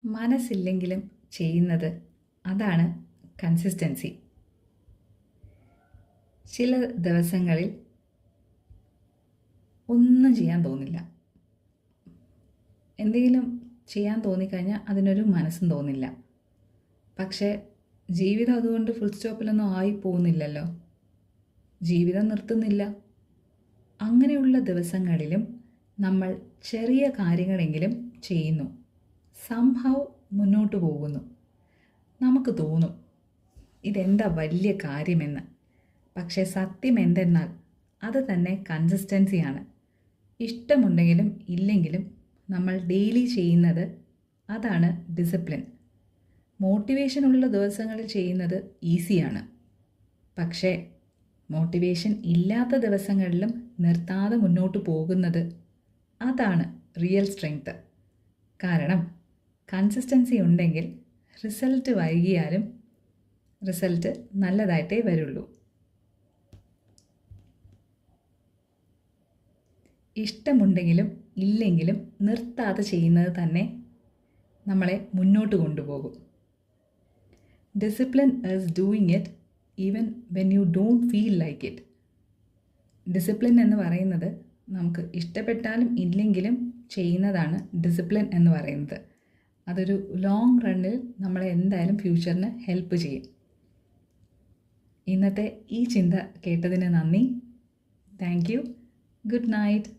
മനസ്സില്ലെങ്കിലും ചെയ്യുന്നത്, അതാണ് കൺസിസ്റ്റൻസി. ചില ദിവസങ്ങളിൽ ഒന്നും ചെയ്യാൻ തോന്നില്ല. എന്തെങ്കിലും ചെയ്യാൻ തോന്നിക്കഴിഞ്ഞാൽ അതിനൊരു മനസ്സും തോന്നില്ല. പക്ഷേ ജീവിതം അതുകൊണ്ട് ഫുൾ സ്റ്റോപ്പിലൊന്നും ആയി പോകുന്നില്ലല്ലോ. ജീവിതം നിർത്തുന്നില്ല. അങ്ങനെയുള്ള ദിവസങ്ങളിലും നമ്മൾ ചെറിയ കാര്യങ്ങളെങ്കിലും ചെയ്യുന്നു. സംഭവം മുന്നോട്ട് പോകുന്നു. നമുക്ക് തോന്നും ഇതെന്താ വലിയ കാര്യമെന്ന്. പക്ഷേ സത്യം എന്തെന്നാൽ അത് തന്നെ കൺസിസ്റ്റൻസിയാണ്. ഇഷ്ടമുണ്ടെങ്കിലും ഇല്ലെങ്കിലും നമ്മൾ ഡെയിലി ചെയ്യുന്നത്, അതാണ് ഡിസിപ്ലിൻ. മോട്ടിവേഷനുള്ള ദിവസങ്ങളിൽ ചെയ്യുന്നത് ഈസിയാണ്. പക്ഷേ മോട്ടിവേഷൻ ഇല്ലാത്ത ദിവസങ്ങളിലും നിർത്താതെ മുന്നോട്ട് പോകുന്നത്, അതാണ് റിയൽ സ്ട്രെങ്ത്. കാരണം കൺസിസ്റ്റൻസി ഉണ്ടെങ്കിൽ റിസൾട്ട് വൈകിയാലും റിസൾട്ട് നല്ലതായിട്ടേ വരുള്ളൂ. ഇഷ്ടമുണ്ടെങ്കിലും ഇല്ലെങ്കിലും നിർത്താതെ ചെയ്യുന്നത് തന്നെ നമ്മളെ മുന്നോട്ട് കൊണ്ടുപോകും. Discipline is doing it even when you don't feel like it. Discipline എന്ന് പറയുന്നത് നമുക്ക് ഇഷ്ടപ്പെട്ടാലും ഇല്ലെങ്കിലും ചെയ്യുന്നതാണ് ഡിസിപ്ലിൻ എന്ന് പറയുന്നത്. അതൊരു ലോങ് റണ്ണിൽ നമ്മളെ എന്തായാലും ഫ്യൂച്ചറിന് ഹെൽപ്പ് ചെയ്യും. ഇന്നത്തെ ഈ ചിന്ത കേട്ടതിന് നന്ദി. Thank you. Good night.